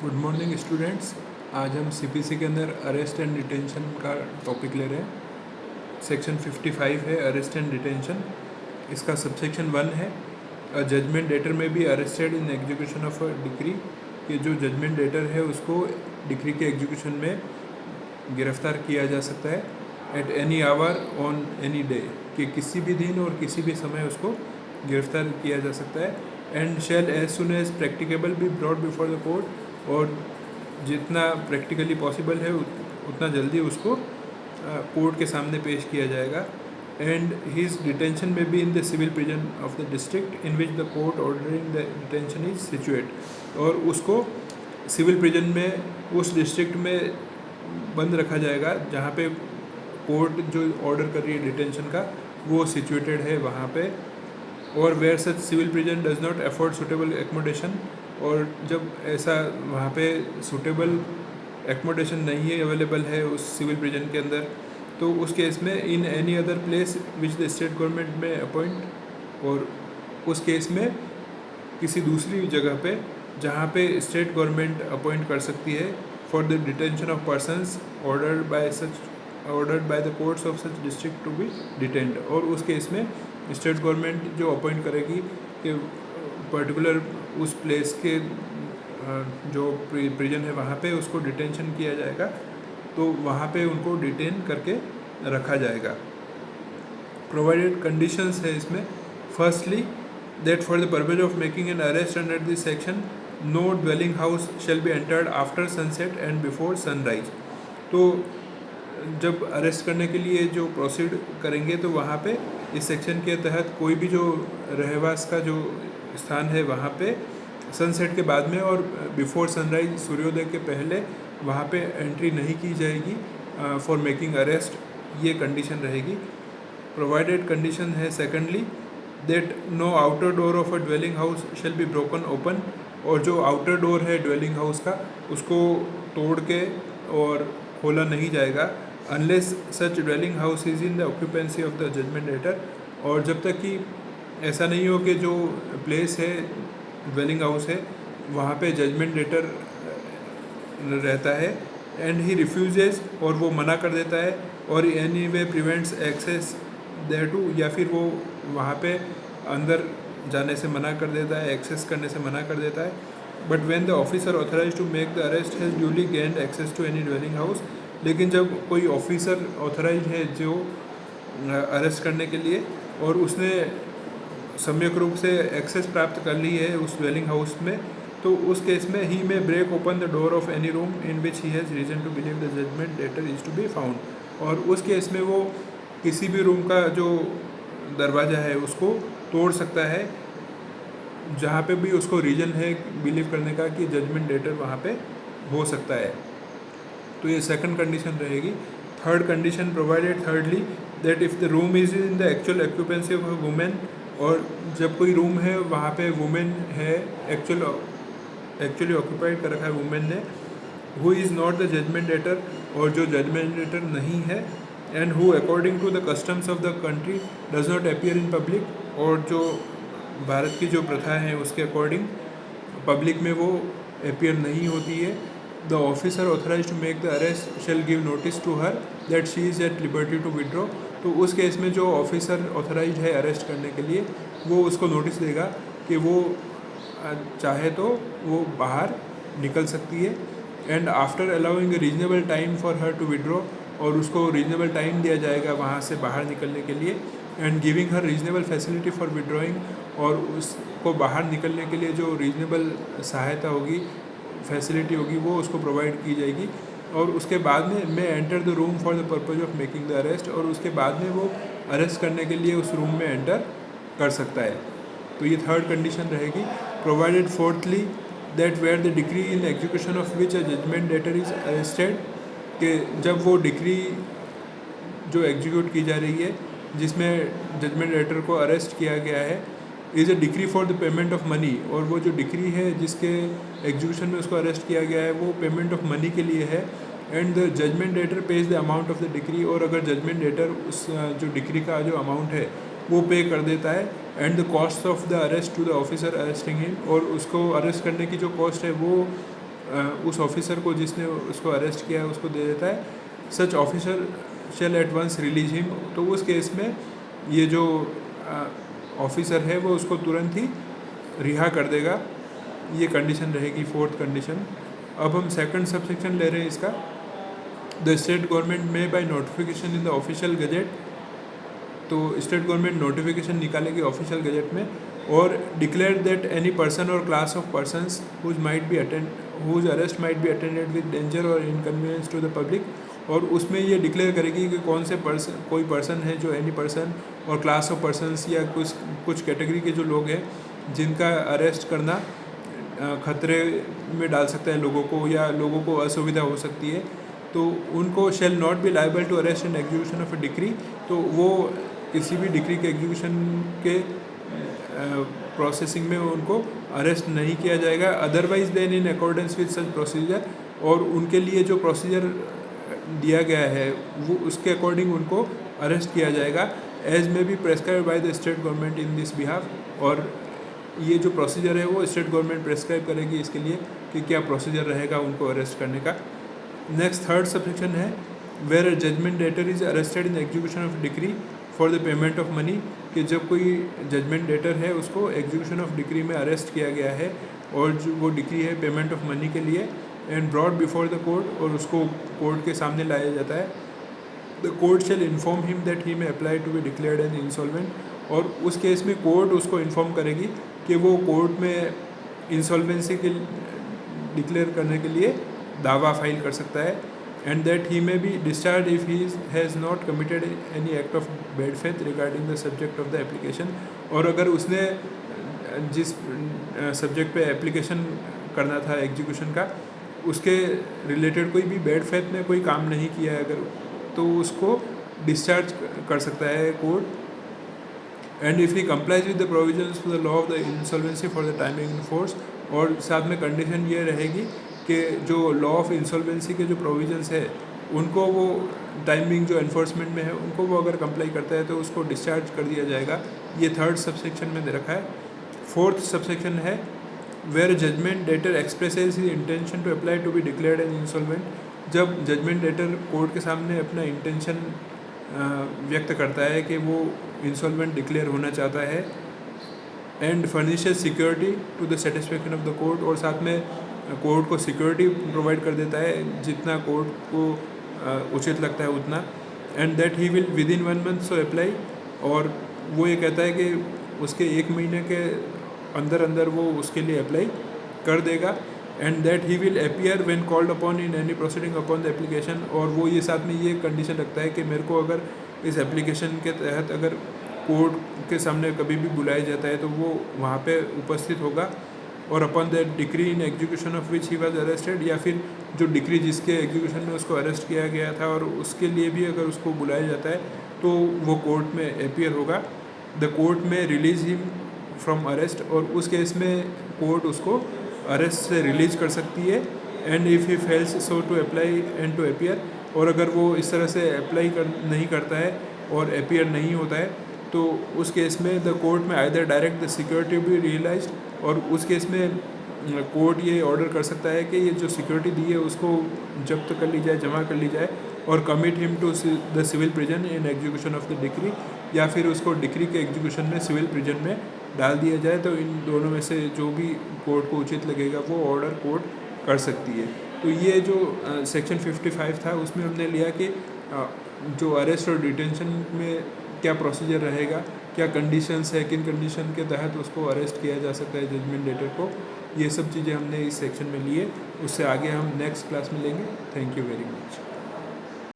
Good morning students. आज हम CPC के अंदर अरेस्ट एंड डिटेंशन का टॉपिक ले रहे हैं। सेक्शन 55 है अरेस्ट एंड डिटेंशन। इसका सबसेक्शन 1 है जजमेंट डेटर में be arrested in execution of a decree. कि जो जजमेंट डेटर है उसको डिक्री के एग्जीक्यूशन में गिरफ्तार किया जा सकता है at any hour on any day, कि किसी भी दिन और किसी भी समय उसको गिरफ्तार किया जा सकता है। And shall as soon as practicable be brought before the court, और जितना प्रैक्टिकली पॉसिबल है उतना जल्दी उसको कोर्ट के सामने पेश किया जाएगा। And his detention may be in the civil prison of the district in which the court ordering the detention is situate, और उसको सिविल प्रिजन में उस डिस्ट्रिक्ट में बंद रखा जाएगा जहाँ पे कोर्ट जो ऑर्डर कर रही है डिटेंशन का वो सिचुएटेड है वहाँ पे। और where such civil prison does not afford suitable accommodation, और जब ऐसा वहाँ पे सुटेबल एकोमोडेशन नहीं है अवेलेबल है उस सिविल प्रिजन के अंदर, तो उस केस में in any other place which the state government में अपॉइंट, और उस केस में किसी दूसरी जगह पे जहाँ पे स्टेट गवर्नमेंट अपॉइंट कर सकती है for the detention of persons ordered by the courts of such district to be detained. और उस केस में स्टेट गवर्नमेंट जो अपॉइंट करेगी कि पर्टिकुलर उस प्लेस के जो प्रिजन है वहाँ पे उसको डिटेंशन किया जाएगा, तो वहाँ पे उनको डिटेन करके रखा जाएगा। प्रोवाइडेड कंडीशंस है इसमें। Firstly that for the purpose of making an arrest under this section no dwelling house shall be entered after sunset and before sunrise. तो जब अरेस्ट करने के लिए जो प्रोसीड करेंगे तो वहाँ पे इस सेक्शन के तहत कोई भी जो रहवास का जो स्थान है वहाँ पे सनसेट के बाद में और बिफोर सनराइज सूर्योदय के पहले वहाँ पे एंट्री नहीं की जाएगी फॉर मेकिंग अरेस्ट, ये कंडीशन रहेगी। प्रोवाइडेड कंडीशन है secondly that no outer door of a dwelling house shall be broken open, और जो आउटर डोर है ड्वेलिंग हाउस का उसको तोड़ के और खोला नहीं जाएगा unless such dwelling house is in the occupancy of the judgment debtor, और जब तक कि ऐसा नहीं हो कि जो प्लेस है ड्वेलिंग हाउस है वहाँ पे जजमेंट डेटर रहता है एंड ही रिफ्यूजेज, और वो मना कर देता है, और any way prevents access thereto, या फिर वो वहाँ पे अंदर जाने से मना कर देता है, एक्सेस करने से मना कर देता है। But when the officer authorise to make the arrest has duly gained access to any dwelling house, लेकिन जब कोई ऑफिसर ऑथराइज है जो अरेस्ट करने के लिए और उसने सम्यक रूप से एक्सेस प्राप्त कर ली है उस ड्वेलिंग हाउस में, तो उस केस में he may break open the door of any room in which he has reason to believe the judgment debtor is to be found, और उस केस में वो किसी भी रूम का जो दरवाज़ा है उसको तोड़ सकता है जहाँ पे भी उसको रीजन है बिलीव करने का कि जजमेंट डेटर वहाँ पे हो सकता है। तो ये सेकंड कंडीशन रहेगी। Third condition provided thirdly that if the room is in the actual occupancy of a women, और जब कोई रूम है वहाँ पे वुमेन है एक्चुअली ऑक्यूपाइड कर रखा है वुमेन ने, who is not the judgment debtor, और जो जजमेंट डेटर नहीं है, and who according to the customs of the country does not appear in public, और जो भारत की जो प्रथा है उसके अकॉर्डिंग पब्लिक में वो अपीयर नहीं होती है। The officer authorise to make the arrest shall give notice to her that she is at liberty to withdraw, तो उस केस में जो ऑफिसर ऑथराइज है अरेस्ट करने के लिए वो उसको नोटिस देगा कि वो चाहे तो वो बाहर निकल सकती है। And after allowing a reasonable time for her to withdraw, और उसको रीजनेबल टाइम दिया जाएगा वहाँ से बाहर निकलने के लिए, and giving her reasonable facility for withdrawing, और उसको बाहर निकलने के लिए जो रीजनेबल सहायता होगी फैसिलिटी होगी वो उसको प्रोवाइड की जाएगी। और उसके बाद में enter the room for the purpose of making the arrest, और उसके बाद में वो अरेस्ट करने के लिए उस रूम में एंटर कर सकता है। तो ये थर्ड कंडीशन रहेगी। Provided fourthly that where the decree in execution of which a judgment debtor is arrested, कि जब वो डिक्री जो एग्जीक्यूट की जा रही है जिसमें जजमेंट डेटर को अरेस्ट किया गया है is a decree for the payment of money, और वो जो डिक्री है जिसके एग्जीक्यूशन में उसको अरेस्ट किया गया है वो पेमेंट ऑफ मनी के लिए है, and the judgment debtor pays the amount of the decree, और अगर जजमेंट डेटर उस जो डिक्री का जो अमाउंट है वो पे कर देता है, and the cost of the arrest to the officer arresting him, और उसको अरेस्ट करने की जो कॉस्ट है वो उस ऑफिसर को जिसने उसको अरेस्ट किया है उसको दे देता है। Such officer shall at once release him, तो उस केस में ये जो ऑफिसर है वो उसको तुरंत ही रिहा कर देगा। ये कंडीशन रहेगी फोर्थ कंडीशन। अब हम सेकंड सबसेक्शन ले रहे हैं इसका। The state government may by notification in the official gazette, तो स्टेट गवर्नमेंट नोटिफिकेशन निकालेगी ऑफिशियल गजेट में और डिक्लेयर दैट एनी पर्सन और class of persons whose arrest might be attended with danger और इनकन्वीनियंस टू द पब्लिक, और उसमें ये declare करेगी कि कौन से कोई पर्सन है जो एनी पर्सन और क्लास ऑफ पर्सनस या कुछ कैटेगरी के जो लोग हैं जिनका अरेस्ट करना खतरे में डाल सकता है लोगों को या लोगों को असुविधा हो सकती है, तो उनको shall not be liable to arrest and execution of a decree. तो वो किसी भी डिक्री के एग्जीक्यूशन के प्रोसेसिंग में उनको अरेस्ट नहीं किया जाएगा, otherwise than in accordance with such procedure, और उनके लिए जो प्रोसीजर दिया गया है वो उसके अकॉर्डिंग उनको अरेस्ट किया जाएगा, एज में be prescribe by the state government in this behalf. और ये जो प्रोसीजर है वो स्टेट गवर्नमेंट प्रेस्क्राइब करेगी इसके लिए कि क्या प्रोसीजर रहेगा उनको अरेस्ट करने का। नेक्स्ट थर्ड सबसेक्शन है where a judgment debtor is arrested in execution of decree for the payment of money, कि जब कोई जजमेंट डेटर है उसको एग्जीक्यूशन ऑफ डिक्री में अरेस्ट किया गया है और जो वो डिक्री है पेमेंट ऑफ मनी के लिए, and brought before the court, और उसको कोर्ट के सामने लाया जाता है। The court shall inform him that he may apply to be declared an insolvent, और उस केस में कोर्ट उसको इन्फॉर्म करेगी कि वो कोर्ट में इंसॉल्वेंसी के डिक्लेयर करने के लिए दावा फाइल कर सकता है, एंड दैट ही में be discharge if he has not committed any act of bad faith regarding the subject of the application, और अगर उसने जिस सब्जेक्ट पे एप्लीकेशन करना था एग्जीक्यूशन का उसके रिलेटेड कोई भी बैड फेथ में कोई काम नहीं किया है अगर, तो उसको डिस्चार्ज कर सकता है court. And if he complies with the provisions for the law of the insolvency for the timing in force, और साथ में कंडीशन ये रहेगी कि जो लॉ ऑफ इंसॉल्वेंसी के जो प्रोविजंस है उनको वो टाइमिंग जो एनफोर्समेंट में है उनको वो अगर कंप्लाई करता है तो उसको डिस्चार्ज कर दिया जाएगा। ये थर्ड सबसेक्शन में दे रखा है। फोर्थ सबसेक्शन है where judgment debtor expresses his intention to apply to be declared an insolvent, जब जजमेंट डेटर कोर्ट के सामने अपना इंटेंशन व्यक्त करता है कि वो इंसॉल्वेंट डिक्लेयर होना चाहता है, and furnishes security to the satisfaction of the court, और साथ में कोर्ट को सिक्योरिटी प्रोवाइड कर देता है जितना कोर्ट को उचित लगता है उतना, and that he will with in 1 month so apply, और वो ये कहता है कि उसके 1 महीने के अंदर अंदर वो उसके लिए अप्लाई कर देगा, and that he will appear when called upon in any proceeding upon the application, और वो ये साथ में ये कंडीशन रखता है कि मेरे को अगर इस एप्लीकेशन के तहत अगर कोर्ट के सामने कभी भी बुलाया जाता है तो वो वहाँ पे उपस्थित होगा, और upon that decree in execution of which he was arrested, या फिर जो डिक्री जिसके एग्जीक्यूशन में उसको अरेस्ट किया गया था और उसके लिए भी अगर उसको बुलाया जाता है तो वो कोर्ट में अपीयर होगा। द कोर्ट में रिलीज हिम फ्रॉम अरेस्ट, और उस केस में कोर्ट उसको अरेस्ट से रिलीज कर सकती है, and if he fails so to apply and to appear, और अगर वो इस तरह से अप्लाई नहीं करता है और अपीयर नहीं होता है तो उस केस में the court may either direct the security be realised, और उस केस में कोर्ट ये ऑर्डर कर सकता है कि ये जो सिक्योरिटी दी है उसको जब्त कर ली जाए, जमा कर ली जाए, और commit him to the civil prison in execution of the decree, या फिर उसको डिक्री के एग्जीक्यूशन में सिविल प्रिजन में डाल दिया जाए। तो इन दोनों में से जो भी कोर्ट को उचित लगेगा वो ऑर्डर कोर्ट कर सकती है। तो ये जो सेक्शन 55 था उसमें हमने लिया कि जो अरेस्ट और डिटेंशन में क्या प्रोसीजर रहेगा, क्या कंडीशंस है, किन कंडीशन के तहत उसको अरेस्ट किया जा सकता है जजमेंट डेटर को, ये सब चीज़ें हमने इस सेक्शन में लिए। उससे आगे हम नेक्स्ट क्लास में लेंगे। Thank you very much.